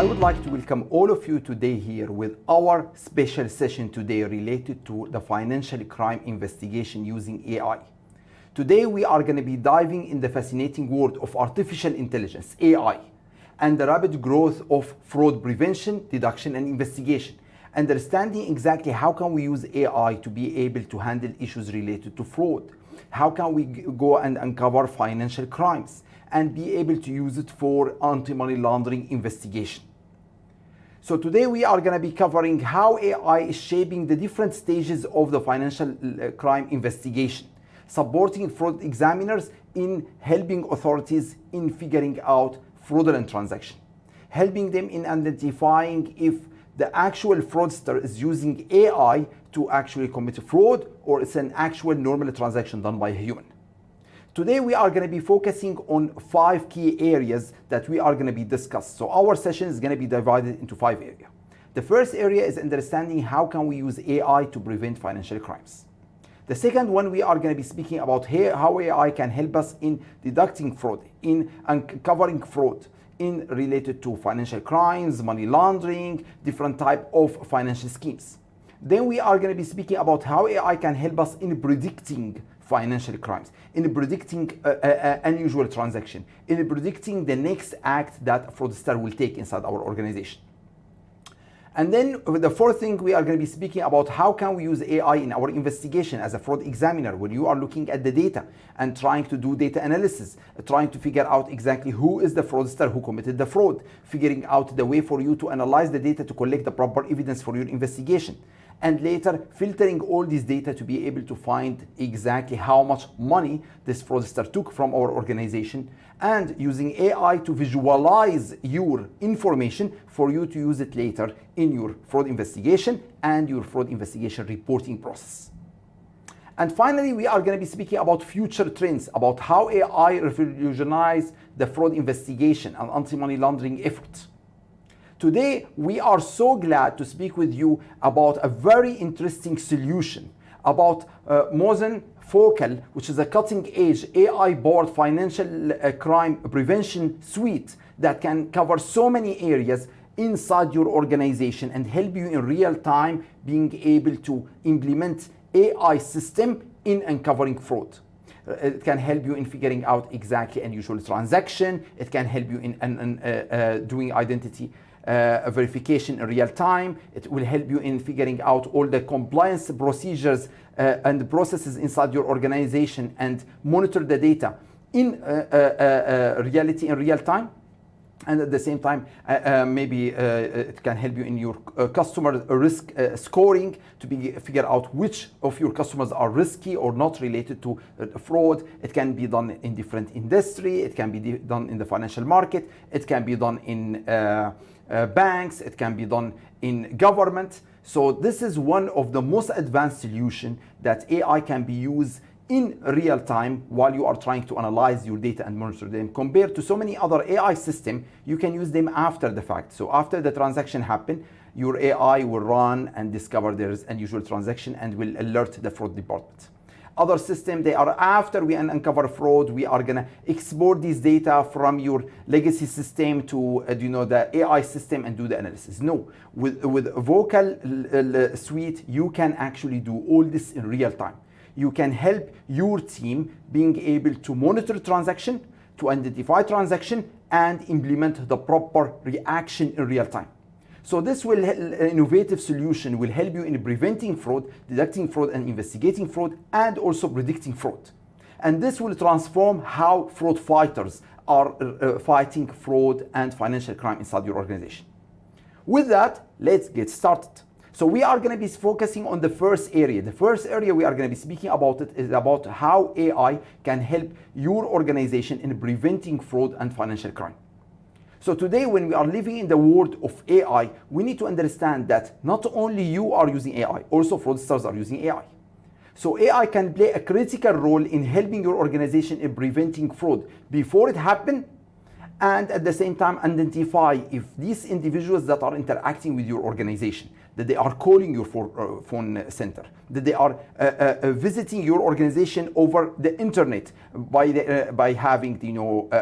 I would like to welcome all of you today here with our special session today related to the financial crime investigation using AI. Today we are going to be diving in the fascinating world of artificial intelligence, AI, and the rapid growth of fraud prevention, detection, and investigation. Understanding exactly how can we use AI to be able to handle issues related to fraud. How can we go and uncover financial crimes and be able to use it for anti-money laundering investigation. So today we are going to be covering how AI is shaping the different stages of the financial crime investigation, supporting fraud examiners in helping authorities in figuring out fraudulent transactions, helping them in identifying if the actual fraudster is using AI to actually commit a fraud or it's an actual normal transaction done by a human. Today we are going to be focusing on 5 key areas that we are going to be discussed. So our session is going to be divided into 5 areas. The first area is understanding how can we use AI to prevent financial crimes. The second one, we are going to be speaking about how AI can help us in detecting fraud, in uncovering fraud in related to financial crimes, money laundering, different type of financial schemes. Then we are going to be speaking about how AI can help us in predicting financial crimes, in predicting unusual transaction, in predicting the next act that a fraudster will take inside our organization. And then the fourth thing, we are going to be speaking about how can we use AI in our investigation as a fraud examiner when you are looking at the data and trying to do data analysis, trying to figure out exactly who is the fraudster who committed the fraud, figuring out the way for you to analyze the data to collect the proper evidence for your investigation, and later filtering all this data to be able to find exactly how much money this fraudster took from our organization, and using AI to visualize your information for you to use it later in your fraud investigation and your fraud investigation reporting process. And finally, we are going to be speaking about future trends, about how AI revolutionize the fraud investigation and anti-money laundering efforts. Today, we are so glad to speak with you about a very interesting solution about Focal, which is a cutting-edge AI-powered financial crime prevention suite that can cover so many areas inside your organization and help you in real time being able to implement AI system in uncovering fraud. It can help you in figuring out exactly unusual transaction. It can help you in doing identity verification in real time. It will help you in figuring out all the compliance procedures and processes inside your organization and monitor the data in reality in real time. And at the same time, maybe it can help you in your customer risk scoring to figure out which of your customers are risky or not related to fraud. It can be done in different industry. It can be done in the financial market. It can be done in banks. It can be done in government. So this is one of the most advanced solutions that AI can be used in real time while you are trying to analyze your data and monitor them. Compared to so many other AI systems, you can use them after the fact. So after the transaction happen, your AI will run and discover there is unusual transaction and will alert the fraud department. Other systems, they are after we uncover fraud, we are gonna export this data from your legacy system to the AI system and do the analysis. No, with Vocal Suite, you can actually do all this in real time. You can help your team being able to monitor transaction, to identify transaction, and implement the proper reaction in real time. So this innovative solution will help you in preventing fraud, detecting fraud and investigating fraud, and also predicting fraud. And this will transform how fraud fighters are fighting fraud and financial crime inside your organization. With that, let's get started. So we are going to be focusing on the first area. The first area we are going to be speaking about it is about how AI can help your organization in preventing fraud and financial crime. So today, when we are living in the world of AI, we need to understand that not only you are using AI, also fraudsters are using AI. So AI can play a critical role in helping your organization in preventing fraud before it happens, and at the same time identify if these individuals that are interacting with your organization, that they are calling your phone center, that they are visiting your organization over the internet by having,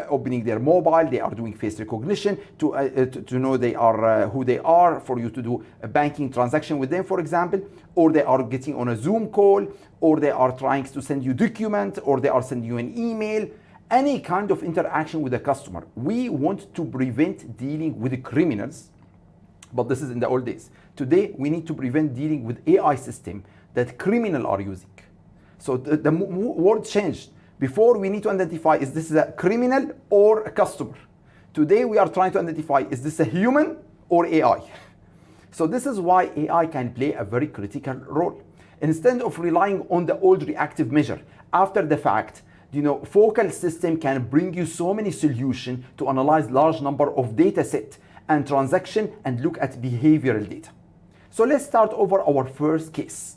opening their mobile. They are doing face recognition to know they are who they are, for you to do a banking transaction with them, for example, or they are getting on a Zoom call, or they are trying to send you document, or they are sending you an email. Any kind of interaction with a customer. We want to prevent dealing with the criminals, but this is in the old days. Today, we need to prevent dealing with AI system that criminals are using. So the word changed. Before, we need to identify, is this a criminal or a customer? Today, we are trying to identify, is this a human or AI? So this is why AI can play a very critical role. Instead of relying on the old reactive measure, after the fact, focal system can bring you so many solutions to analyze large number of data set and transaction and look at behavioral data. So let's start over our first case.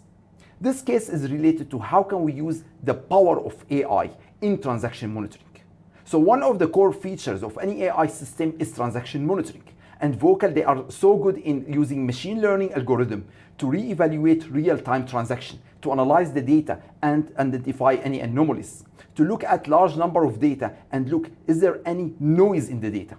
This case is related to how can we use the power of AI in transaction monitoring. So one of the core features of any AI system is transaction monitoring. And Vocal, they are so good in using machine learning algorithm to reevaluate real-time transaction, to analyze the data and identify any anomalies, to look at large number of data and look, is there any noise in the data?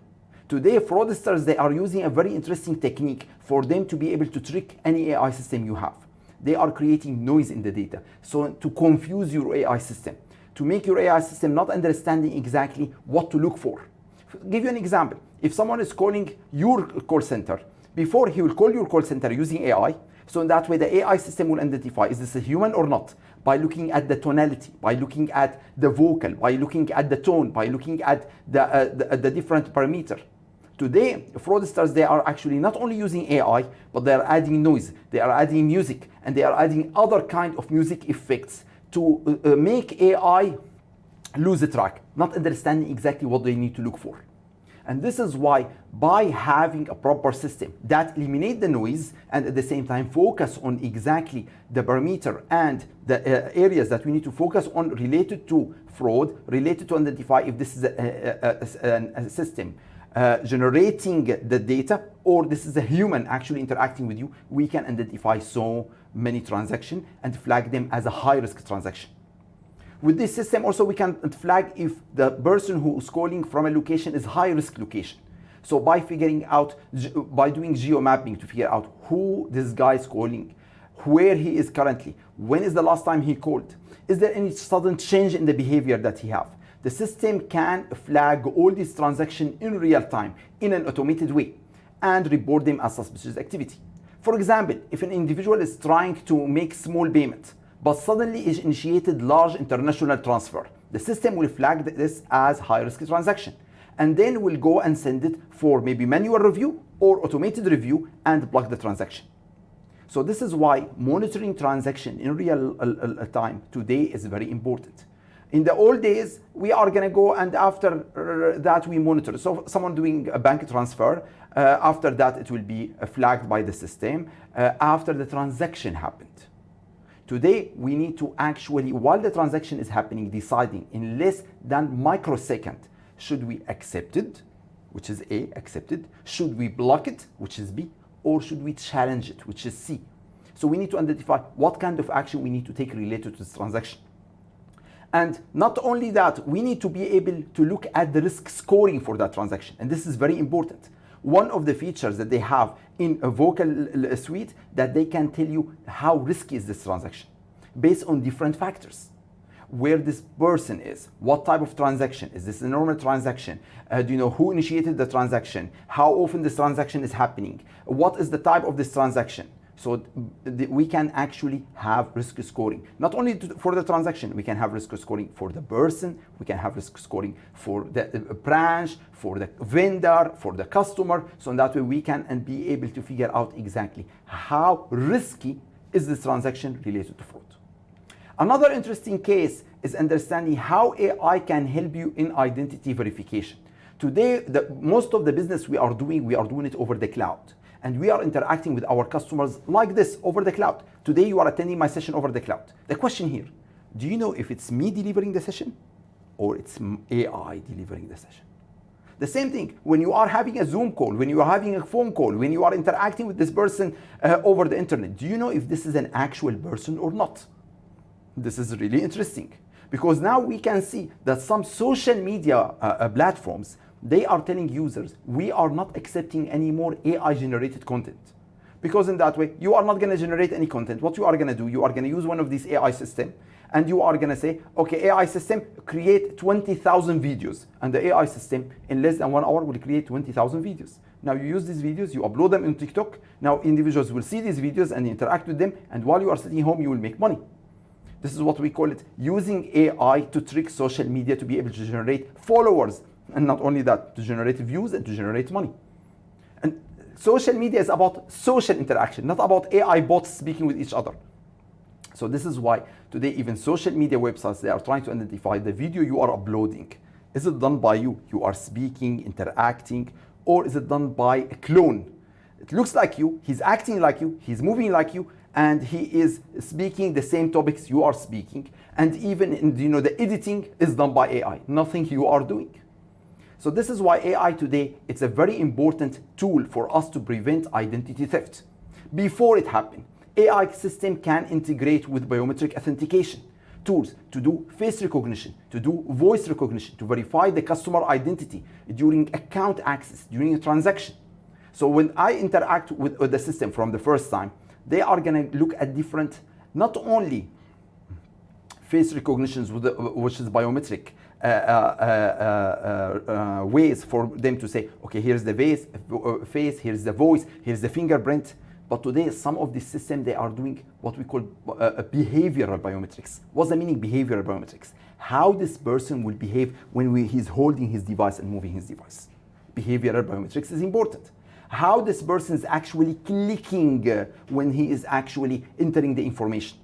Today, fraudsters, they are using a very interesting technique for them to be able to trick any AI system you have. They are creating noise in the data, so to confuse your AI system, to make your AI system not understanding exactly what to look for. I'll give you an example. If someone is calling your call center, before he will call your call center using AI, so in that way the AI system will identify, is this a human or not? By looking at the tonality, by looking at the vocal, by looking at the tone, by looking at the different parameter. Today, fraudsters, they are actually not only using AI, but they are adding noise, they are adding music, and they are adding other kind of music effects to make AI lose the track, not understanding exactly what they need to look for. And this is why, by having a proper system that eliminates the noise and at the same time focus on exactly the parameter and the areas that we need to focus on related to fraud, related to identify if this is a system generating the data or this is a human actually interacting with you, we can identify so many transactions and flag them as a high-risk transaction. With this system also we can flag if the person who is calling from a location is high-risk location. So by figuring out, by doing geo-mapping to figure out who this guy is calling, where he is currently, when is the last time he called, is there any sudden change in the behavior that he have, the system can flag all these transactions in real time in an automated way and report them as suspicious activity. For example, if an individual is trying to make small payment, but suddenly is initiated large international transfer, the system will flag this as high-risk transaction and then will go and send it for maybe manual review or automated review and block the transaction. So this is why monitoring transaction in real time today is very important. In the old days, we are going to go and after that we monitor. So someone doing a bank transfer, after that it will be flagged by the system after the transaction happened. Today, we need to actually, while the transaction is happening, deciding in less than microsecond, should we accept it, which is A, accepted, should we block it, which is B, or should we challenge it, which is C. So we need to identify what kind of action we need to take related to this transaction. And not only that, we need to be able to look at the risk scoring for that transaction. And this is very important. One of the features that they have in a Vocal suite that they can tell you how risky is this transaction based on different factors. Where this person is, what type of transaction, is this a normal transaction? Do you know who initiated the transaction? How often this transaction is happening? What is the type of this transaction? So we can actually have risk scoring. Not only for the transaction, we can have risk scoring for the person, we can have risk scoring for the branch, for the vendor, for the customer. So in that way we can and be able to figure out exactly how risky is this transaction related to fraud. Another interesting case is understanding how AI can help you in identity verification. Today, most of the business we are doing it over the cloud. And we are interacting with our customers like this over the cloud. Today you are attending my session over the cloud. The question here, do you know if it's me delivering the session or it's AI delivering the session? The same thing when you are having a Zoom call, when you are having a phone call, when you are interacting with this person over the internet. Do you know if this is an actual person or not? This is really interesting, because now we can see that some social media platforms, they are telling users, we are not accepting any more AI generated content. Because in that way, you are not going to generate any content. What you are going to do, you are going to use one of these AI systems, and you are going to say, okay, AI system, create 20,000 videos. And the AI system, in less than 1 hour, will create 20,000 videos. Now you use these videos, you upload them on TikTok. Now individuals will see these videos and interact with them. And while you are sitting home, you will make money. This is what we call it, using AI to trick social media to be able to generate followers. And not only that, to generate views and to generate money. And social media is about social interaction, not about AI bots speaking with each other. So this is why today even social media websites, they are trying to identify the video you are uploading. Is it done by you? You are speaking, interacting, or is it done by a clone? It looks like you, he's acting like you, he's moving like you, and he is speaking the same topics you are speaking. And even in, the editing is done by AI, nothing you are doing. So this is why AI today, it's a very important tool for us to prevent identity theft. Before it happens, AI system can integrate with biometric authentication tools to do face recognition, to do voice recognition, to verify the customer identity during account access, during a transaction. So when I interact with the system from the first time, they are going to look at different, not only face recognitions, which is biometric, ways for them to say, okay, here's the face, here's the voice, here's the fingerprint. But today, some of these systems, they are doing what we call behavioral biometrics. What's the meaning behavioral biometrics? How this person will behave when he's holding his device and moving his device. Behavioral biometrics is important. How this person is actually clicking when he is actually entering the information.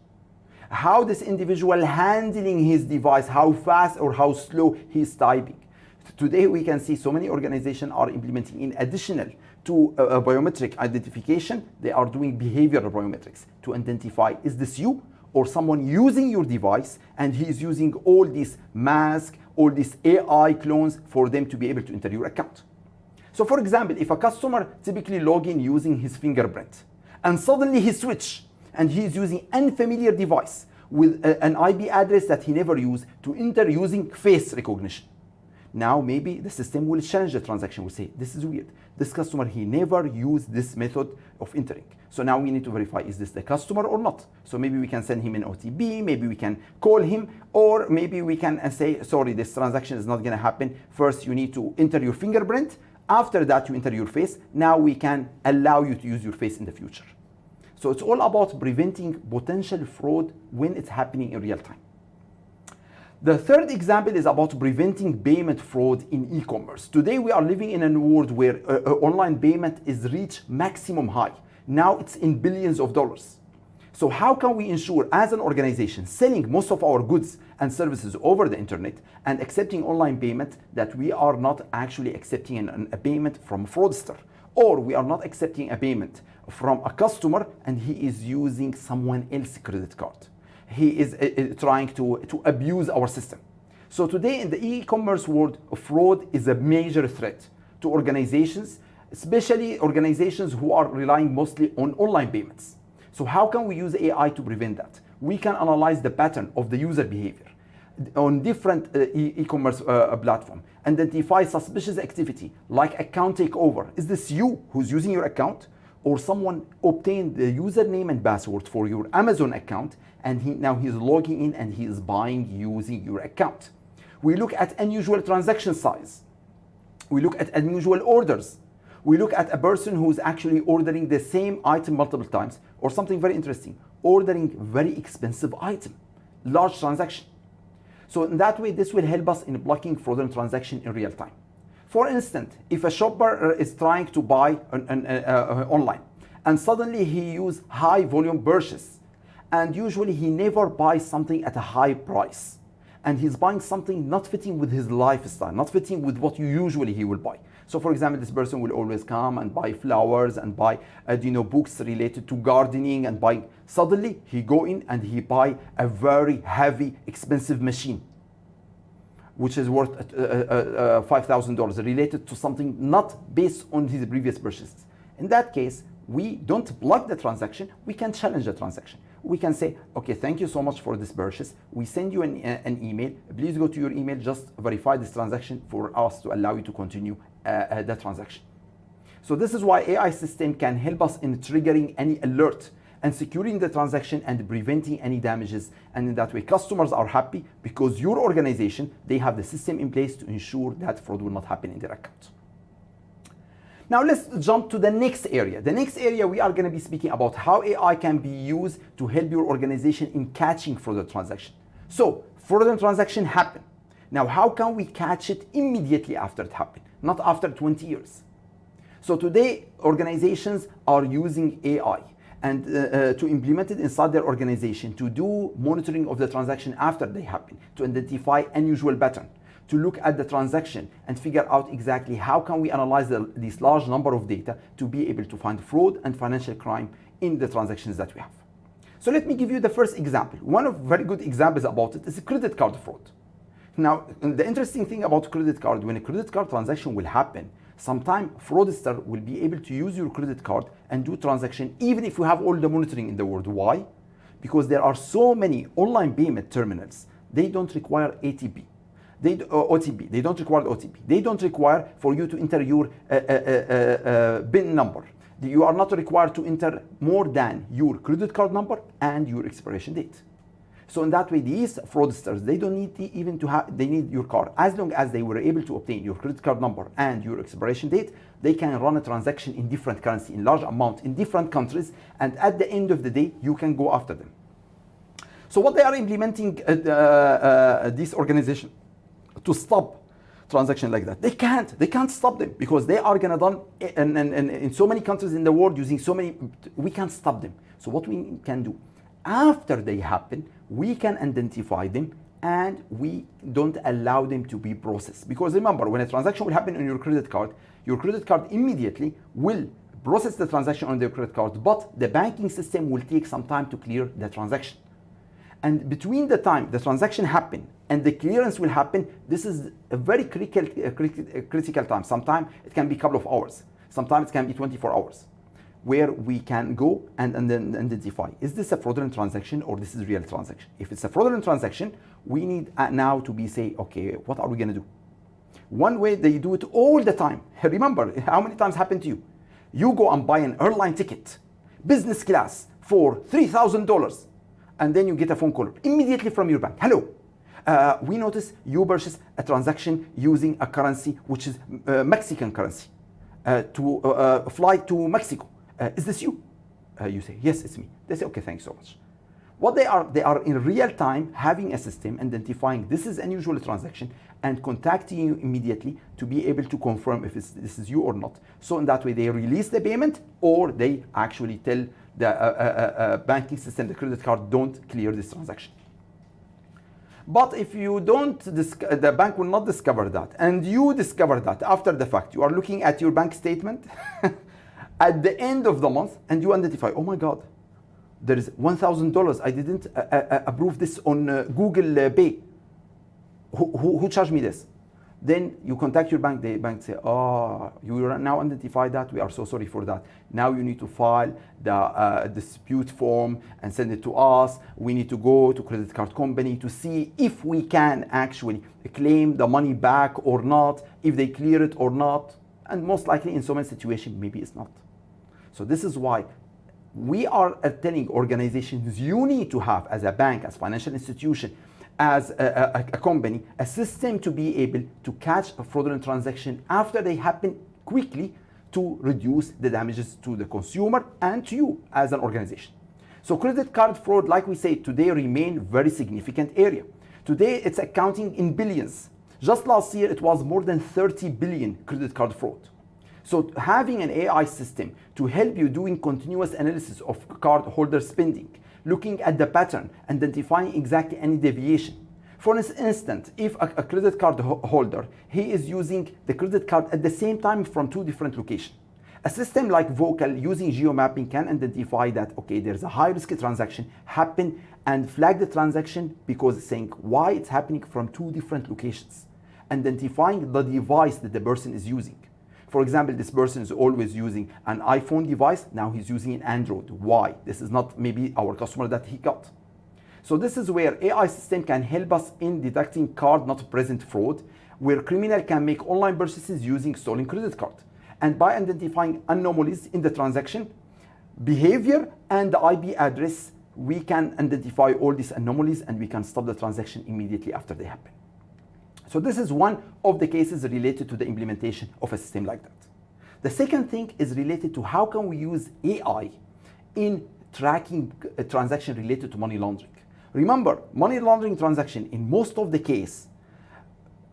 How this individual handling his device, how fast or how slow he's typing. Today we can see so many organizations are implementing, in additional to biometric identification, they are doing behavioral biometrics to identify, is this you or someone using your device, and he is using all these masks, all these AI clones for them to be able to enter your account. So for example, if a customer typically log in using his fingerprint, and suddenly he switch and he is using unfamiliar device with an IP address that he never used to enter using face recognition. Now maybe the system will challenge the transaction, will say, this is weird. This customer, he never used this method of entering. So now we need to verify, is this the customer or not? So maybe we can send him an OTP, maybe we can call him, or maybe we can say, sorry, this transaction is not gonna happen. First, you need to enter your fingerprint. After that, you enter your face. Now we can allow you to use your face in the future. So it's all about preventing potential fraud when it's happening in real time. The third example is about preventing payment fraud in e-commerce. Today we are living in a world where online payment is reached maximum high. Now it's in billions of dollars. So how can we ensure, as an organization selling most of our goods and services over the internet and accepting online payment, that we are not actually accepting a payment from a fraudster, or we are not accepting a payment from a customer and he is using someone else's credit card? He is trying to abuse our system. So today in the e-commerce world, fraud is a major threat to organizations, especially organizations who are relying mostly on online payments. So how can we use AI to prevent that? We can analyze the pattern of the user behavior on different e-commerce platform, identify suspicious activity like account takeover. Is this you who's using your account, or someone obtained the username and password for your Amazon account and now he's logging in and he is buying using your account? We look at unusual transaction size. We look at unusual orders. We look at a person who's actually ordering the same item multiple times, or something very interesting, ordering very expensive item, large transaction. So in that way, this will help us in blocking fraudulent transaction in real time. For instance, if a shopper is trying to buy online and suddenly he uses high volume purchase, and usually he never buys something at a high price, and he's buying something not fitting with his lifestyle, not fitting with what usually he will buy. So for example, this person will always come and buy flowers and buy books related to gardening and buy. Suddenly he go in and he buy a very heavy, expensive machine. which is worth $5,000 related to something not based on his previous purchases. In that case, we don't block the transaction, we can challenge the transaction. We can say, okay, thank you so much for this purchase. We send you an email. Please go to your email, just verify this transaction for us to allow you to continue the transaction. So this is why AI system can help us in triggering any alert and securing the transaction and preventing any damages. And in that way, customers are happy because your organization, they have the system in place to ensure that fraud will not happen in their account. Now let's jump to the next area. The next area we are going to be speaking about how AI can be used to help your organization in catching fraudulent transaction. So fraudulent transaction happen. Now how can we catch it immediately after it happened, not after 20 years? So today organizations are using AI and to implement it inside their organization to do monitoring of the transaction after they happen, to identify unusual pattern, to look at the transaction and figure out exactly how can we analyze this large number of data to be able to find fraud and financial crime in the transactions that we have. So let me give you the first example. One of very good examples about it is credit card fraud. Now, the interesting thing about credit card, when a credit card transaction will happen, sometimes fraudster will be able to use your credit card and do transaction even if you have all the monitoring in the world. Why? Because there are so many online payment terminals, they don't require ATP. OTP. They don't require OTP. They don't require for you to enter your PIN number. You are not required to enter more than your credit card number and your expiration date. So in that way, these fraudsters, they don't need even to have, they need your card. As long as they were able to obtain your credit card number and your expiration date, they can run a transaction in different currency, in large amount, in different countries, and at the end of the day, you can go after them. So what they are implementing this organization to stop transaction like that. They can't stop them because they are gonna done in so many countries in the world using so many, we can't stop them. So what we can do, after they happen, we can identify them and we don't allow them to be processed. Because remember, when a transaction will happen on your credit card immediately will process the transaction on their credit card, but the banking system will take some time to clear the transaction. And between the time the transaction happen and the clearance will happen, this is a very critical time. Sometimes it can be a couple of hours. Sometimes it can be 24 hours, where we can go and then identify, is this a fraudulent transaction or this is a real transaction? If it's a fraudulent transaction, we need now to be say, okay, what are we gonna do? One way they do it all the time. Remember, how many times happened to you? You go and buy an airline ticket, business class for $3,000. And then you get a phone call immediately from your bank. Hello, we noticed you purchased a transaction using a currency which is Mexican currency to fly to Mexico. Is this you? You say, yes, it's me. They say, okay, thanks so much. What they are in real time having a system identifying this is unusual transaction and contacting you immediately to be able to confirm if this is you or not. So in that way, they release the payment or they actually tell the banking system, the credit card, don't clear this transaction. But if you don't, the bank will not discover that. And you discover that after the fact. You are looking at your bank statement at the end of the month and you identify, oh my God, there is $1,000. I didn't approve this on Google Pay. Who charged me this? Then you contact your bank. The bank say, oh, you now identify that. We are so sorry for that. Now you need to file the dispute form and send it to us. We need to go to credit card company to see if we can actually claim the money back or not, if they clear it or not. And most likely in so many situations, maybe it's not. So this is why we are telling organizations you need to have, as a bank, as financial institution, as a company, a system to be able to catch a fraudulent transaction after they happen quickly to reduce the damages to the consumer and to you as an organization. So credit card fraud, like we say, today remain very significant area. Today it's accounting in billions. Just last year it was more than 30 billion credit card fraud. So having an AI system to help you doing continuous analysis of card holder spending, looking at the pattern, identifying exactly any deviation. For instance, if a credit card holder, he is using the credit card at the same time from two different locations, A system like Vocal using geomapping can identify that, okay, there's a high risk transaction happen and flag the transaction because it's saying why it's happening from two different locations, identifying the device that the person is using. For example, this person is always using an iPhone device, now he's using an Android. Why? This is not maybe our customer that he got. So this is where AI system can help us in detecting card not present fraud, where criminal can make online purchases using stolen credit card. And by identifying anomalies in the transaction behavior and the IP address, we can identify all these anomalies and we can stop the transaction immediately after they happen. So this is one of the cases related to the implementation of a system like that. The second thing is related to how can we use AI in tracking a transaction related to money laundering. Remember, money laundering transaction in most of the case,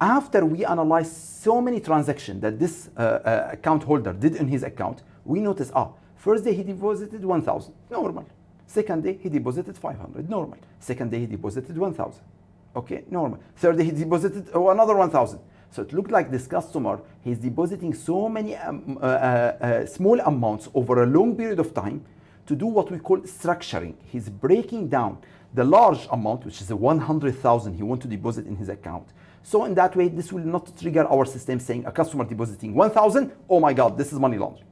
after we analyze so many transactions that this account holder did in his account, we notice, first day he deposited 1,000, normal. Second day he deposited 500, normal. Second day he deposited 1,000, okay, normal. Third day he deposited another 1,000. So it looked like this customer, he's depositing so many small amounts over a long period of time to do what we call structuring. He's breaking down the large amount, which is 100,000 he wants to deposit in his account. So in that way, this will not trigger our system saying a customer depositing 1,000, oh my God, this is money laundering.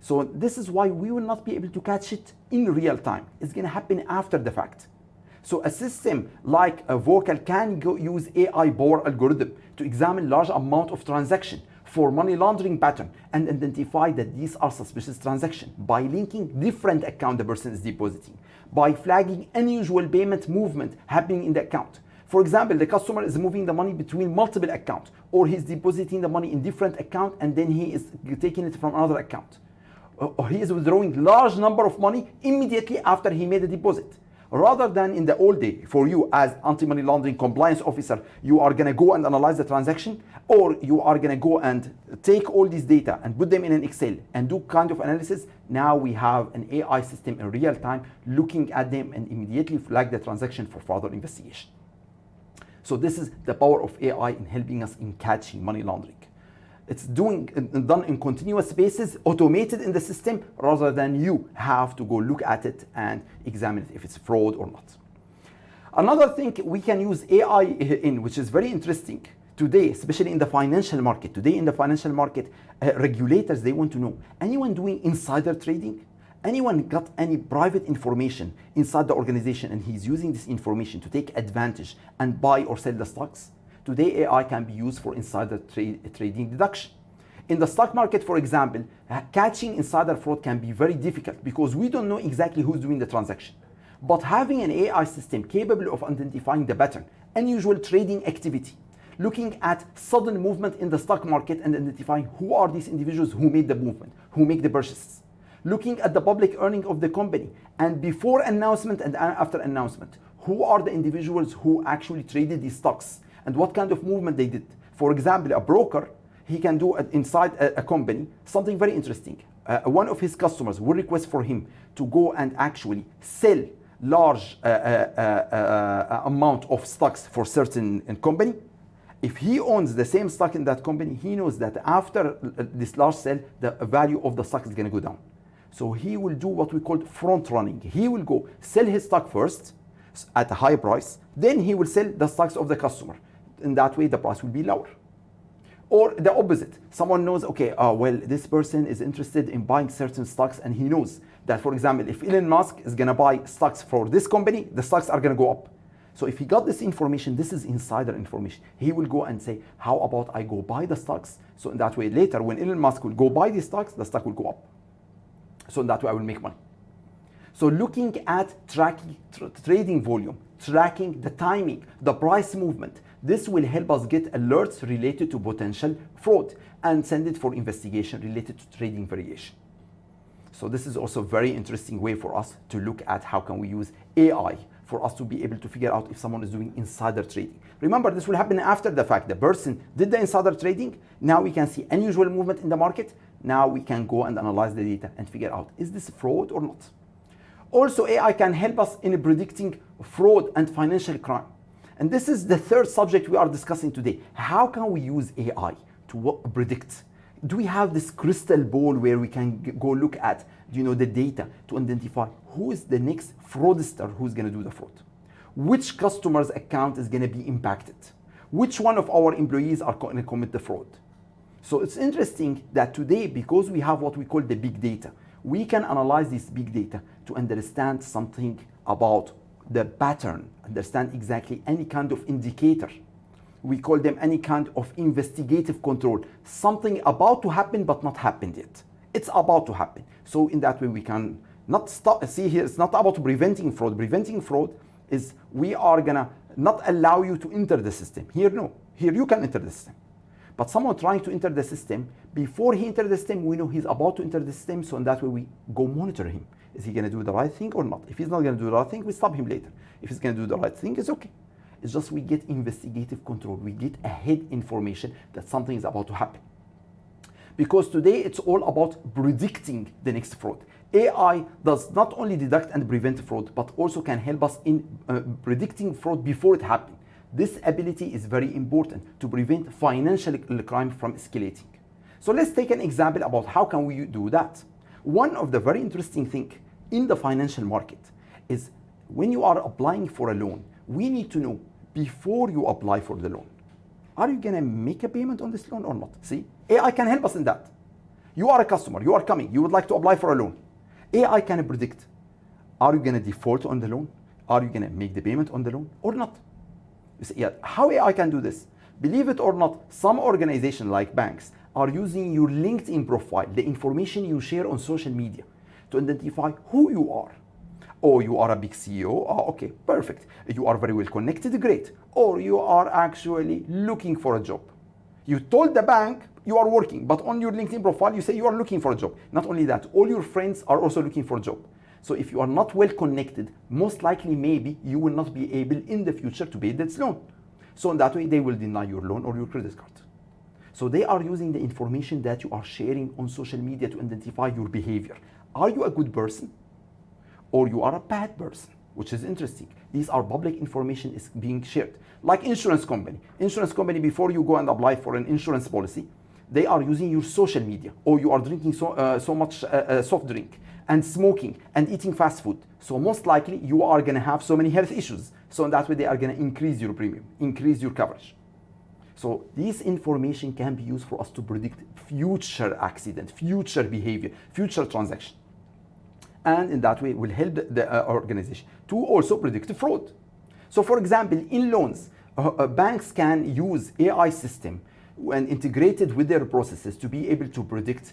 So this is why we will not be able to catch it in real time. It's going to happen after the fact. So a system like a Vocal can use AI power algorithm to examine large amount of transaction for money laundering pattern and identify that these are suspicious transactions by linking different account the person is depositing, by flagging unusual payment movement happening in the account. For example, the customer is moving the money between multiple accounts, or he's depositing the money in different accounts and then he is taking it from another account. Or he is withdrawing large number of money immediately after he made a deposit. Rather than in the old day, for you as anti-money laundering compliance officer, you are going to go and analyze the transaction, or you are going to go and take all these data and put them in an Excel and do kind of analysis. Now we have an AI system in real time looking at them and immediately flag the transaction for further investigation. So this is the power of AI in helping us in catching money laundering. It's done in continuous basis, automated in the system, rather than you have to go look at it and examine it if it's fraud or not. Another thing we can use AI in, which is very interesting today, especially in the financial market. Today in the financial market, regulators, they want to know, anyone doing insider trading? Anyone got any private information inside the organization and he's using this information to take advantage and buy or sell the stocks? Today, AI can be used for insider trading deduction. In the stock market, for example, catching insider fraud can be very difficult because we don't know exactly who's doing the transaction. But having an AI system capable of identifying the pattern, unusual trading activity, looking at sudden movement in the stock market and identifying who are these individuals who made the movement, who make the purchases, looking at the public earning of the company and before announcement and after announcement, who are the individuals who actually traded these stocks and what kind of movement they did. For example, a broker, he can do inside a company something very interesting. One of his customers will request for him to go and actually sell large amount of stocks for certain company. If he owns the same stock in that company, he knows that after this large sale, the value of the stock is going to go down. So he will do what we call front running. He will go sell his stock first at a high price, then he will sell the stocks of the customer. In that way, the price will be lower. Or the opposite. Someone knows, okay, well, this person is interested in buying certain stocks and he knows that, for example, if Elon Musk is going to buy stocks for this company, the stocks are going to go up. So if he got this information, this is insider information. He will go and say, how about I go buy the stocks? So in that way, later, when Elon Musk will go buy these stocks, the stock will go up. So in that way, I will make money. So looking at tracking trading volume, tracking the timing, the price movement, this will help us get alerts related to potential fraud and send it for investigation related to trading variation. So this is also a very interesting way for us to look at how can we use AI for us to be able to figure out if someone is doing insider trading. Remember, this will happen after the fact. The person did the insider trading. Now we can see unusual movement in the market. Now we can go and analyze the data and figure out, is this fraud or not? Also, AI can help us in predicting fraud and financial crime. And this is the third subject we are discussing today. How can we use AI to predict, Do we have this crystal ball where we can go look at, the data to identify who is the next fraudster who's going to do the fraud? Which customer's account is going to be impacted? Which one of our employees are going to commit the fraud? So it's interesting that today, because we have what we call the big data, we can analyze this big data to understand something about the pattern, understand exactly any kind of indicator. We call them any kind of investigative control, something about to happen but not happened yet. It's about to happen. So in that way we can not stop. See here, it's not about preventing fraud. Preventing fraud is we are gonna not allow you to enter the system. Here, no. Here you can enter the system. But someone trying to enter the system, before he enters the system, we know he's about to enter the system, so in that way we go monitor him. Is he gonna do the right thing or not? If he's not gonna do the right thing, we stop him later. If he's gonna do the right thing, it's okay. It's just we get investigative control. We get ahead information that something is about to happen. Because today it's all about predicting the next fraud. AI does not only detect and prevent fraud, but also can help us in predicting fraud before it happens. This ability is very important to prevent financial crime from escalating. So let's take an example about how can we do that. One of the very interesting things in the financial market is when you are applying for a loan, we need to know before you apply for the loan, are you going to make a payment on this loan or not? See, AI can help us in that. You are a customer, you are coming, you would like to apply for a loan. AI can predict, are you going to default on the loan? Are you going to make the payment on the loan or not? You see, yeah, how AI can do this? Believe it or not, some organizations like banks are using your LinkedIn profile, the information you share on social media, to identify who you are. Oh, you are a big CEO? Oh, okay, perfect. You are very well connected, great. Or you are actually looking for a job. You told the bank you are working, but on your LinkedIn profile, you say you are looking for a job. Not only that, all your friends are also looking for a job. So if you are not well connected, most likely maybe you will not be able in the future to pay this loan. So in that way, they will deny your loan or your credit card. So they are using the information that you are sharing on social media to identify your behavior. Are you a good person? Or you are a bad person, which is interesting. These are public information is being shared. Like insurance company. Insurance company, before you go and apply for an insurance policy, they are using your social media. Or you are drinking so much soft drink and smoking and eating fast food. So most likely you are gonna have so many health issues. So in that way they are gonna increase your premium, increase your coverage. So this information can be used for us to predict future accident, future behavior, future transaction. And in that way will help the organization to also predict fraud. So for example, in loans, banks can use AI system when integrated with their processes to be able to predict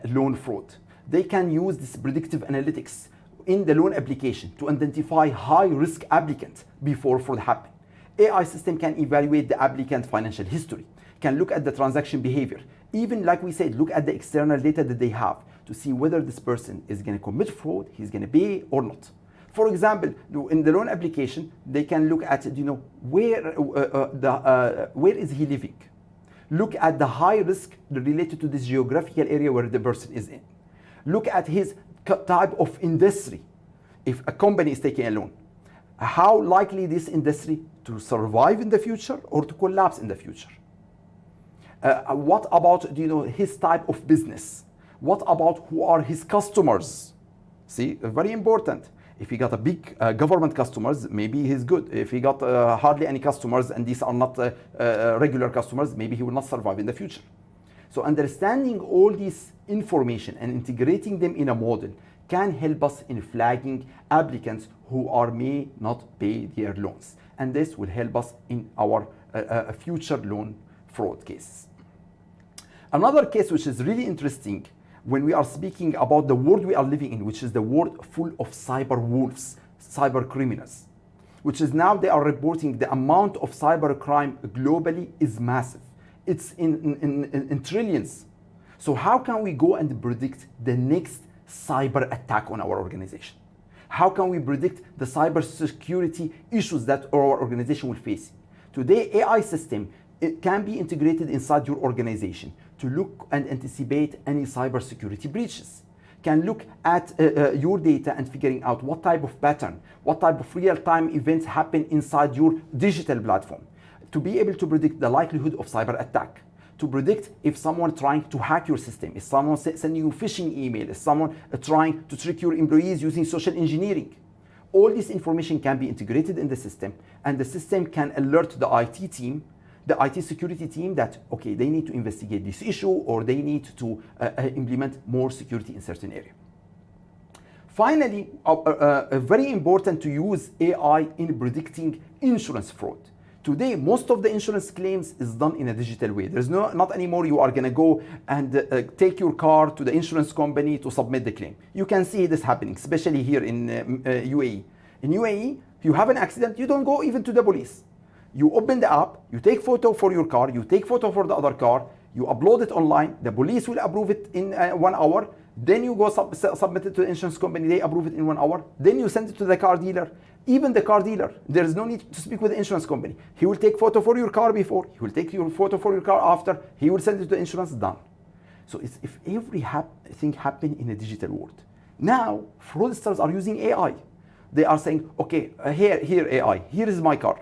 loan fraud. They can use this predictive analytics in the loan application to identify high-risk applicants before fraud happens. AI system can evaluate the applicant financial history, can look at the transaction behavior, even like we said, look at the external data that they have to see whether this person is going to commit fraud, he's going to pay or not. For example, in the loan application, they can look at where is he living. Look at the high risk related to this geographical area where the person is in. Look at his type of industry. If a company is taking a loan, how likely this industry to survive in the future or to collapse in the future? What about his type of business? What about who are his customers? See, very important. If he got a big government customers, maybe he's good. If he got hardly any customers and these are not regular customers, maybe he will not survive in the future. So understanding all this information and integrating them in a model can help us in flagging applicants who may not pay their loans. And this will help us in our future loan fraud cases. Another case which is really interesting when we are speaking about the world we are living in, which is the world full of cyber wolves, cyber criminals, which is now they are reporting the amount of cyber crime globally is massive. It's in trillions. So how can we go and predict the next cyber attack on our organization? How can we predict the cyber security issues that our organization will face? Today, AI system, it can be integrated inside your organization to look and anticipate any cybersecurity breaches. Can look at your data and figuring out what type of pattern, what type of real-time events happen inside your digital platform, to be able to predict the likelihood of cyber attack, to predict if someone trying to hack your system, if someone sending you phishing email, if someone trying to trick your employees using social engineering. All this information can be integrated in the system, and the system can alert the IT team, the IT security team, that, okay, they need to investigate this issue, or they need to implement more security in certain area. Finally, very important to use AI in predicting insurance fraud. Today, most of the insurance claims is done in a digital way. There's not anymore you are going to go and take your car to the insurance company to submit the claim. You can see this happening, especially here in UAE. In UAE, you have an accident, you don't go even to the police. You open the app, you take photo for your car, you take photo for the other car, you upload it online, the police will approve it in 1 hour, then you go submit it to the insurance company, they approve it in 1 hour, then you send it to the car dealer. Even the car dealer, there is no need to speak with the insurance company. He will take photo for your car before, he will take your photo for your car after, he will send it to the insurance, done. So it's, if everything happen in a digital world. Now, fraudsters are using AI. They are saying, okay, here AI, here is my car.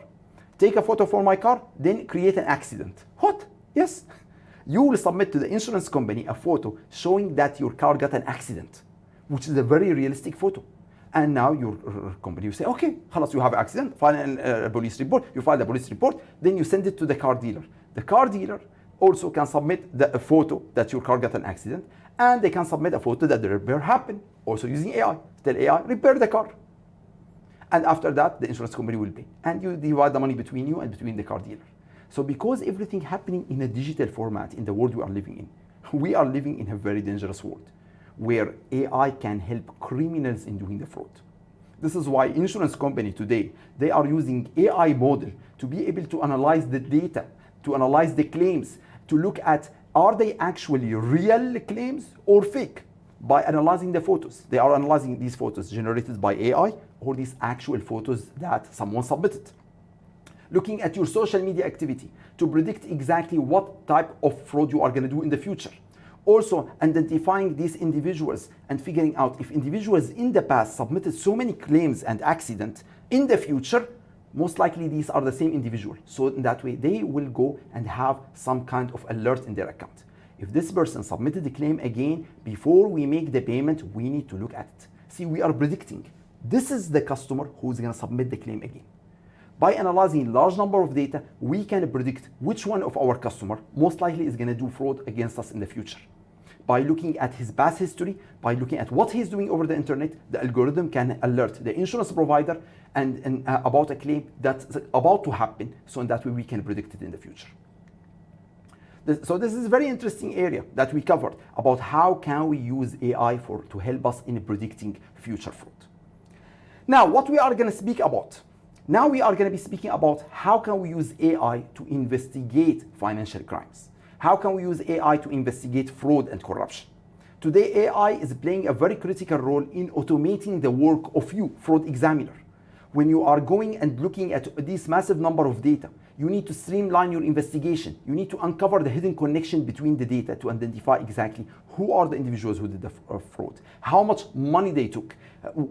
Take a photo for my car, then create an accident. What? Yes. You will submit to the insurance company a photo showing that your car got an accident, which is a very realistic photo. And now your company will say, okay, خلاص, you have an accident, file a police report, you file the police report, then you send it to the car dealer. The car dealer also can submit a photo that your car got an accident, and they can submit a photo that the repair happened, also using AI. Tell AI, repair the car. And after that, the insurance company will pay. And you divide the money between you and between the car dealer. So because everything happening in a digital format in the world we are living in, we are living in a very dangerous world where AI can help criminals in doing the fraud. This is why insurance company today, they are using AI model to be able to analyze the data, to analyze the claims, to look at, are they actually real claims or fake? By analyzing the photos. They are analyzing these photos generated by AI or these actual photos that someone submitted. Looking at your social media activity to predict exactly what type of fraud you are going to do in the future. Also identifying these individuals and figuring out if individuals in the past submitted so many claims and accidents, in the future, most likely these are the same individual. So in that way, they will go and have some kind of alert in their account. If this person submitted the claim again, before we make the payment, we need to look at it. See, we are predicting. This is the customer who's going to submit the claim again. By analyzing large number of data, we can predict which one of our customer most likely is going to do fraud against us in the future. By looking at his past history, by looking at what he's doing over the internet, the algorithm can alert the insurance provider and about a claim that's about to happen, so in that way we can predict it in the future. So this is a very interesting area that we covered about how can we use AI to help us in predicting future fraud. Now, what we are going to speak about. Now we are going to be speaking about how can we use AI to investigate financial crimes. How can we use AI to investigate fraud and corruption? Today, AI is playing a very critical role in automating the work of you, fraud examiner. When you are going and looking at this massive number of data, you need to streamline your investigation. You need to uncover the hidden connection between the data to identify exactly who are the individuals who did the fraud, how much money they took,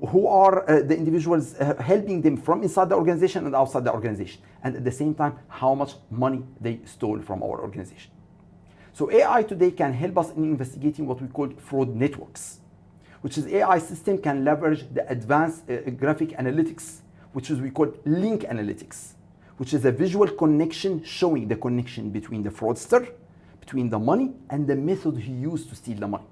who are the individuals helping them from inside the organization and outside the organization, and at the same time, how much money they stole from our organization. So AI today can help us in investigating what we call fraud networks, which is AI system can leverage the advanced graphic analytics, which is we call link analytics, which is a visual connection showing the connection between the fraudster, between the money, and the method he used to steal the money.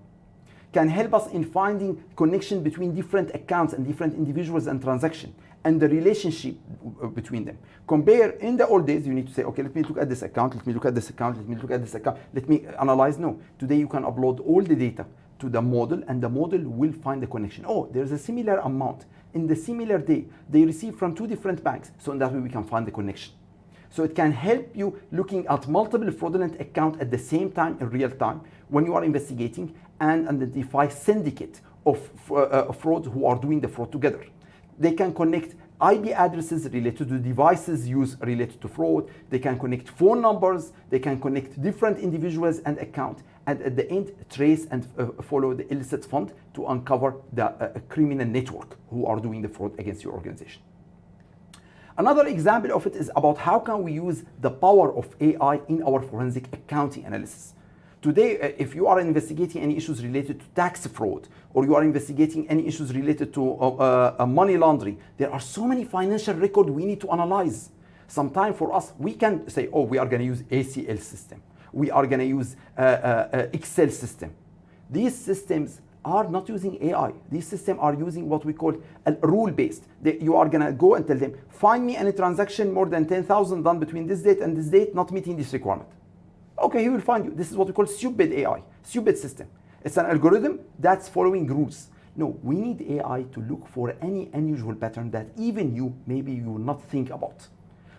Can help us in finding connection between different accounts and different individuals and transactions, and the relationship between them. Compare, in the old days, you need to say, okay, let me look at this account, let me look at this account, let me look at this account, let me analyze. No, today you can upload all the data to the model, and the model will find the connection. Oh, there's a similar amount in the similar day they receive from two different banks, so in that way we can find the connection. So it can help you looking at multiple fraudulent accounts at the same time in real time when you are investigating, and identify syndicate of fraud who are doing the fraud together. They can connect IP addresses related to devices used related to fraud. They can connect phone numbers. They can connect different individuals and accounts, and at the end trace and follow the illicit fund to uncover the criminal network who are doing the fraud against your organization. Another example of it is about how can we use the power of AI in our forensic accounting analysis. Today, if you are investigating any issues related to tax fraud, or you are investigating any issues related to money laundering, there are so many financial records we need to analyze. Sometime for us, we can say, oh, we are going to use ACL system. We are going to use Excel system. These systems are not using AI. These systems are using what we call a rule-based. You are going to go and tell them, find me any transaction more than 10,000 done between this date and this date, not meeting this requirement. Okay, he will find you. This is what we call stupid AI, stupid system. It's an algorithm that's following rules. No, we need AI to look for any unusual pattern that even you, maybe you will not think about.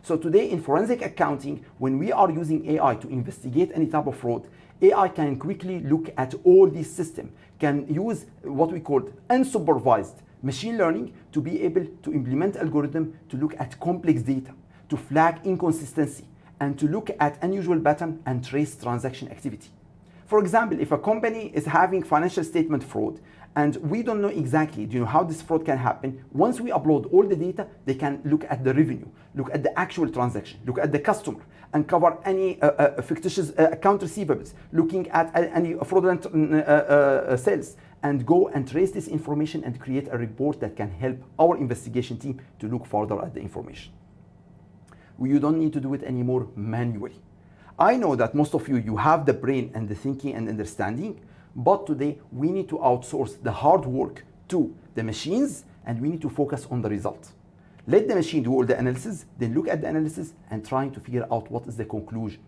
So today in forensic accounting, when we are using AI to investigate any type of fraud, AI can quickly look at all these systems, can use what we call unsupervised machine learning to be able to implement algorithm to look at complex data, to flag inconsistency, and to look at unusual pattern and trace transaction activity. For example, if a company is having financial statement fraud and we don't know exactly how this fraud can happen, once we upload all the data, they can look at the revenue, look at the actual transaction, look at the customer, uncover any fictitious account receivables, looking at any fraudulent sales, and go and trace this information and create a report that can help our investigation team to look further at the information. You don't need to do it anymore manually. I know that most of you have the brain and the thinking and understanding, but today we need to outsource the hard work to the machines and we need to focus on the result. Let the machine do all the analysis, then look at the analysis and trying to figure out what is the conclusion.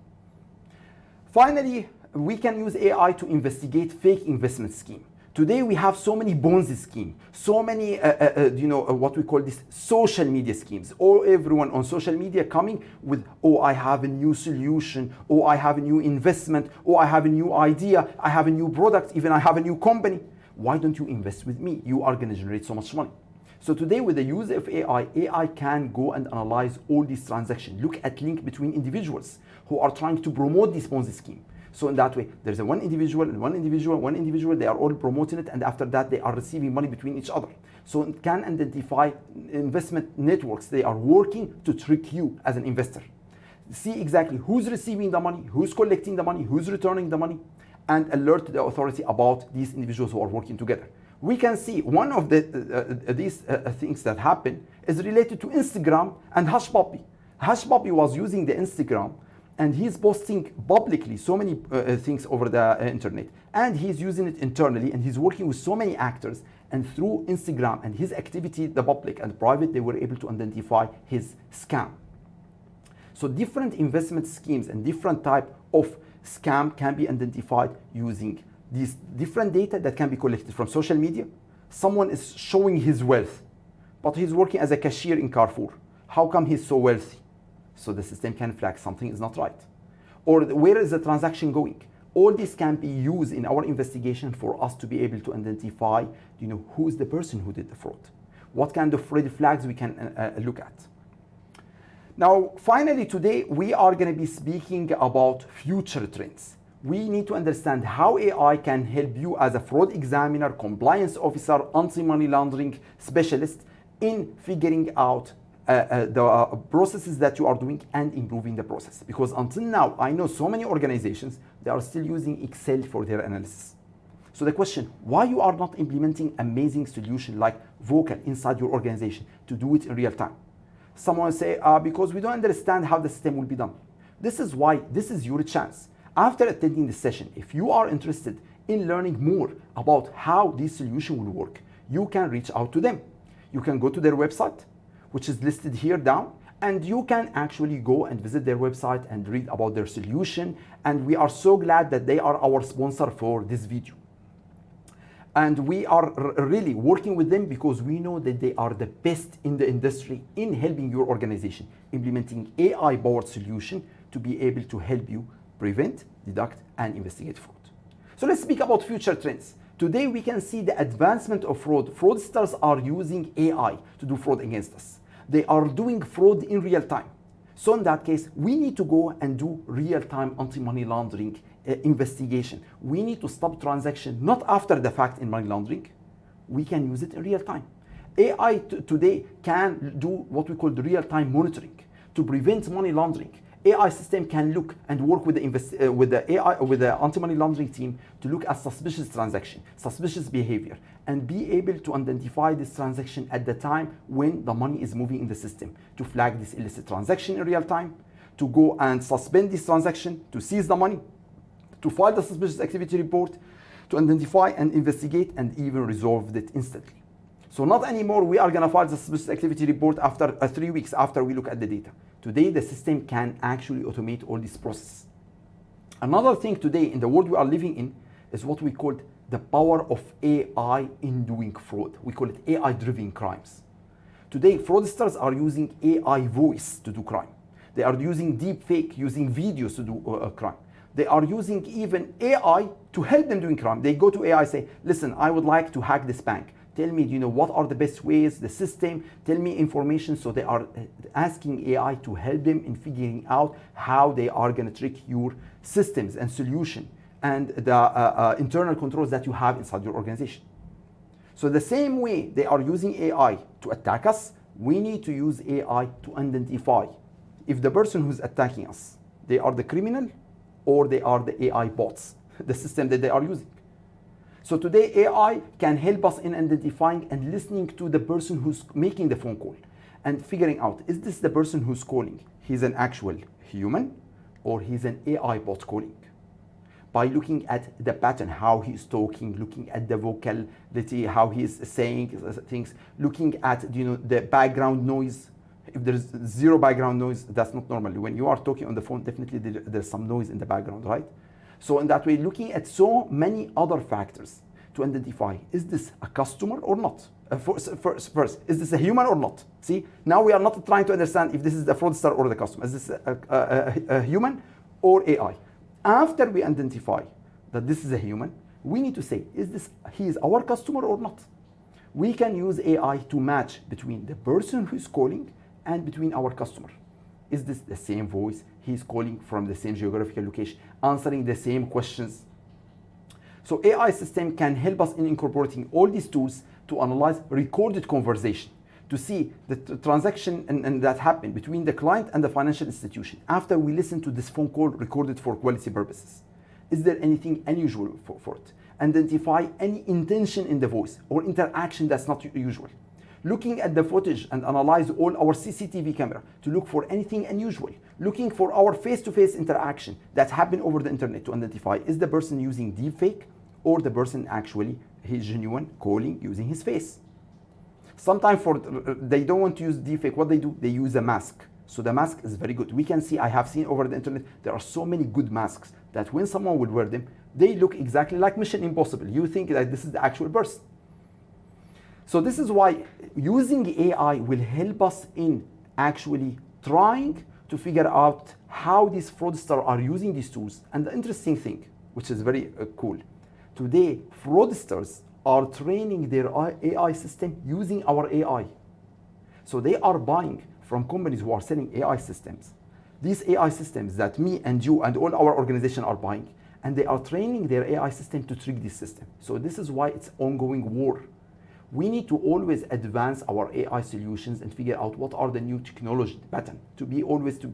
Finally, we can use AI to investigate fake investment scheme. Today we have so many Ponzi schemes, so many, what we call this social media schemes. Or everyone on social media coming with, oh, I have a new solution, oh, I have a new investment, oh, I have a new idea, I have a new product, even I have a new company. Why don't you invest with me? You are going to generate so much money. So today with the use of AI, AI can go and analyze all these transactions, look at link between individuals who are trying to promote this Ponzi scheme. So in that way, there's one individual and one individual, they are all promoting it, and after that they are receiving money between each other. So it can identify investment networks. They are working to trick you as an investor. See exactly who's receiving the money, who's collecting the money, who's returning the money, and alert the authority about these individuals who are working together. We can see one of these things that happen is related to Instagram and Hush Puppy. Hush Puppy was using the Instagram and he's posting publicly so many things over the internet, and he's using it internally, and he's working with so many actors, and through Instagram and his activity, the public and private, they were able to identify his scam. So different investment schemes and different type of scam can be identified using these different data that can be collected from social media. Someone is showing his wealth, but he's working as a cashier in Carrefour. How come he's so wealthy? So the system can flag something is not right. Or where is the transaction going? All this can be used in our investigation for us to be able to identify, who is the person who did the fraud. What kind of red flags we can look at. Now, finally, today we are going to be speaking about future trends. We need to understand how AI can help you as a fraud examiner, compliance officer, anti-money laundering specialist in figuring out the processes that you are doing and improving the process. Because until now, I know so many organizations, they are still using Excel for their analysis. So the question, why you are not implementing amazing solution like Vocal inside your organization to do it in real time? Someone say, because we don't understand how the system will be done. This is why this is your chance. After attending this session, if you are interested in learning more about how this solution will work, you can reach out to them. You can go to their website, which is listed here down, and you can actually go and visit their website and read about their solution. And we are so glad that they are our sponsor for this video. And we are really working with them because we know that they are the best in the industry in helping your organization, implementing AI-powered solution to be able to help you prevent, deduct, and investigate fraud. So let's speak about future trends. Today we can see the advancement of fraud. Fraudsters are using AI to do fraud against us. They are doing fraud in real time. So in that case, we need to go and do real-time anti-money laundering investigation. We need to stop transaction not after the fact in money laundering. We can use it in real time. AI today can do what we call the real-time monitoring to prevent money laundering. AI system can look and work with the anti-money laundering team to look at suspicious transaction, suspicious behavior, and be able to identify this transaction at the time when the money is moving in the system, to flag this illicit transaction in real time, to go and suspend this transaction, to seize the money, to file the suspicious activity report, to identify and investigate, and even resolve it instantly. So not anymore we are going to file the suspicious activity report after 3 weeks after we look at the data. Today the system can actually automate all this process. Another thing today in the world we are living in is what we call the power of AI in doing fraud. We call it AI-driven crimes. Today fraudsters are using AI voice to do crime. They are using deep fake, using videos to do crime. They are using even AI to help them doing crime. They go to AI, say, listen, I would like to hack this bank. Tell me, what are the best ways, the system, tell me information. So they are asking AI to help them in figuring out how they are going to trick your systems and solution and the internal controls that you have inside your organization. So the same way they are using AI to attack us, we need to use AI to identify if the person who's attacking us, they are the criminal or they are the AI bots, the system that they are using. So today AI can help us in identifying and listening to the person who's making the phone call and figuring out, is this the person who's calling? He's an actual human or he's an AI bot calling? By looking at the pattern, how he's talking, looking at the vocality, how he's saying things, looking at the background noise. If there's zero background noise, that's not normal. When you are talking on the phone, definitely there's some noise in the background, right? So in that way, looking at so many other factors to identify, is this a customer or not? First, is this a human or not? See, now we are not trying to understand if this is the fraudster or the customer. Is this a human or AI? After we identify that this is a human, we need to say, he is our customer or not? We can use AI to match between the person who's calling and between our customer. Is this the same voice? He's calling from the same geographical location, answering the same questions. So AI system can help us in incorporating all these tools to analyze recorded conversation, to see the transaction and that happened between the client and the financial institution after we listen to this phone call recorded for quality purposes. Is there anything unusual for it? Identify any intention in the voice or interaction that's not usual. Looking at the footage and analyze all our CCTV camera to look for anything unusual. Looking for our face-to-face interaction that happened over the internet to identify, is the person using deepfake or the person actually, he's genuine, calling using his face. Sometimes they don't want to use deepfake. What they do, they use a mask. So the mask is very good. I have seen over the internet, there are so many good masks that when someone would wear them, they look exactly like Mission Impossible. You think that this is the actual person. So this is why using AI will help us in actually trying to figure out how these fraudsters are using these tools. And the interesting thing, which is very cool, today fraudsters are training their AI system using our AI. So they are buying from companies who are selling AI systems. These AI systems that me and you and all our organization are buying, and they are training their AI system to trick this system. So this is why it's ongoing war. We need to always advance our AI solutions and figure out what are the new technology pattern to be always to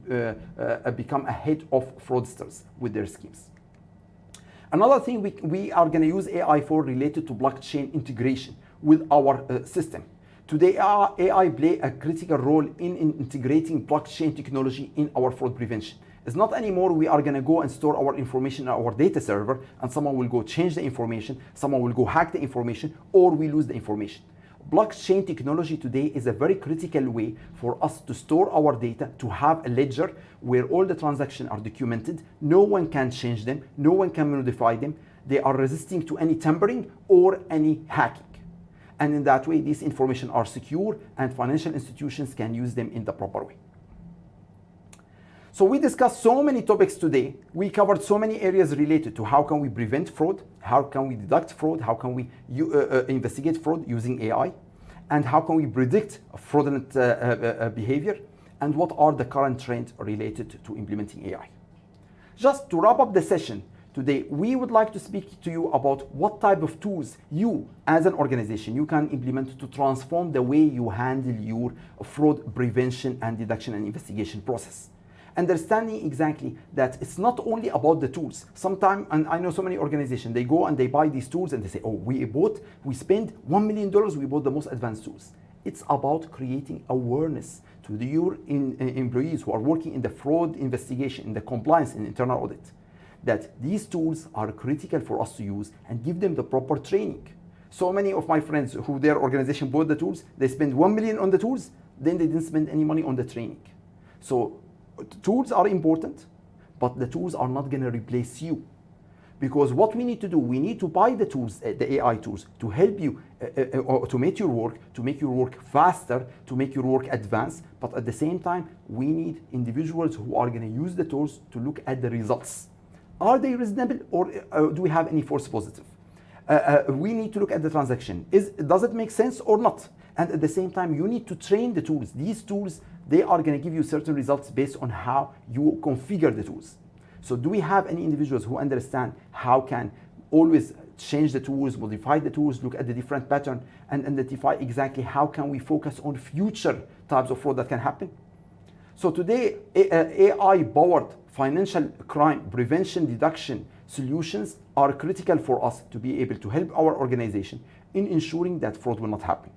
become ahead of fraudsters with their schemes. Another thing we are going to use AI for related to blockchain integration with our system. Today, AI play a critical role in integrating blockchain technology in our fraud prevention. It's not anymore we are going to go and store our information in our data server and someone will go change the information, someone will go hack the information, or we lose the information. Blockchain technology today is a very critical way for us to store our data, to have a ledger where all the transactions are documented. No one can change them, no one can modify them. They are resisting to any tampering or any hacking. And in that way, these information are secure and financial institutions can use them in the proper way. So we discussed so many topics today. We covered so many areas related to how can we prevent fraud, how can we detect fraud, how can we investigate fraud using AI, and how can we predict fraudulent behavior, and what are the current trends related to implementing AI. Just to wrap up the session, Today, we would like to speak to you about what type of tools you, as an organization, you can implement to transform the way you handle your fraud prevention and detection and investigation process. Understanding exactly that it's not only about the tools. Sometimes, and I know so many organizations, they go and they buy these tools and they say, oh, we spend $1 million, we bought the most advanced tools. It's about creating awareness to your employees who are working in the fraud investigation, in the compliance, in internal audit, that these tools are critical for us to use and give them the proper training. So many of my friends who their organization bought the tools, they spend 1 million on the tools, then they didn't spend any money on the training. So tools are important, but the tools are not going to replace you. Because what we need to do, we need to buy the tools, the AI tools, to help you automate your work, to make your work faster, to make your work advanced. But at the same time, we need individuals who are going to use the tools to look at the results. Are they reasonable, or do we have any false positive? We need to look at the transaction. Does it make sense or not? And at the same time, you need to train the tools. These tools, they are going to give you certain results based on how you configure the tools. So do we have any individuals who understand how can always change the tools, modify the tools, look at the different pattern, and identify exactly how can we focus on future types of fraud that can happen? So today, AI-powered financial crime prevention detection solutions are critical for us to be able to help our organization in ensuring that fraud will not happen.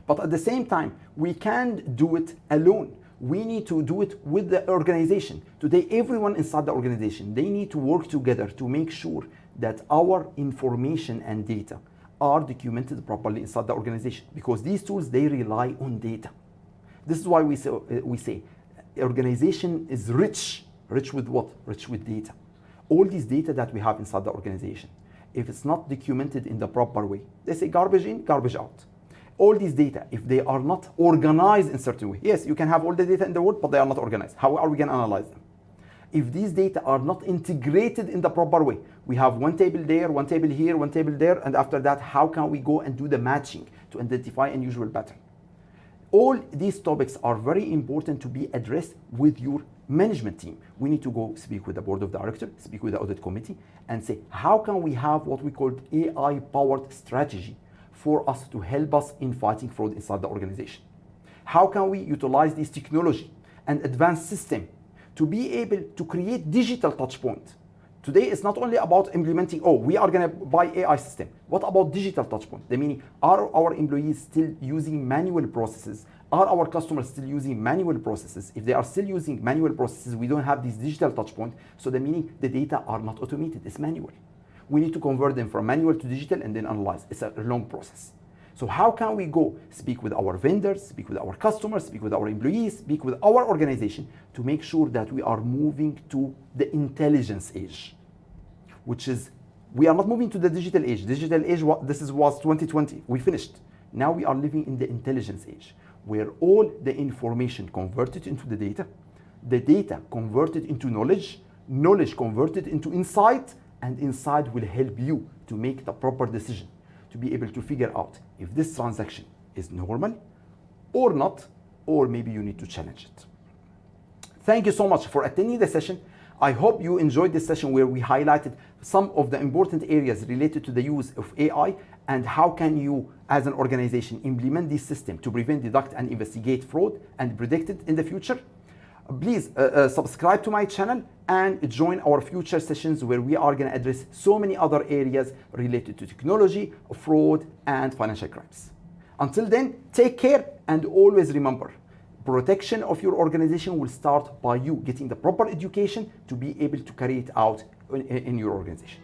But at the same time, we can't do it alone. We need to do it with the organization. Today, everyone inside the organization, they need to work together to make sure that our information and data are documented properly inside the organization, because these tools, they rely on data. This is why we say organization is rich. Rich with what? Rich with data. All these data that we have inside the organization, if it's not documented in the proper way, they say garbage in, garbage out. All these data, if they are not organized in a certain way, yes, you can have all the data in the world, but they are not organized. How are we going to analyze them? If these data are not integrated in the proper way, we have one table there, one table here, one table there, and after that, how can we go and do the matching to identify an unusual pattern? All these topics are very important to be addressed with your management team. We need to go speak with the board of directors, speak with the audit committee, and say, how can we have what we call AI-powered strategy for us to help us in fighting fraud inside the organization? How can we utilize this technology and advanced system to be able to create digital touch point? Today, it's not only about implementing, oh, we are going to buy AI system. What about digital touch point? The meaning, are our employees still using manual processes? Are our customers still using manual processes? If they are still using manual processes, we don't have this digital touch point. So the meaning, the data are not automated, it's manual. We need to convert them from manual to digital and then analyze. It's a long process. So how can we go speak with our vendors, speak with our customers, speak with our employees, speak with our organization to make sure that we are moving to the intelligence age, which is, we are not moving to the digital age. Digital age, was 2020, we finished. Now we are living in the intelligence age, where all the information converted into the data converted into knowledge, knowledge converted into insight, and insight will help you to make the proper decision, to be able to figure out if this transaction is normal or not, or maybe you need to challenge it. Thank you so much for attending the session. I hope you enjoyed this session where we highlighted some of the important areas related to the use of AI and how can you, as an organization, implement this system to prevent, detect, and investigate fraud and predict it in the future. Please subscribe to my channel and join our future sessions where we are going to address so many other areas related to technology, fraud, and financial crimes. Until then, take care and always remember, protection of your organization will start by you getting the proper education to be able to carry it out in your organization.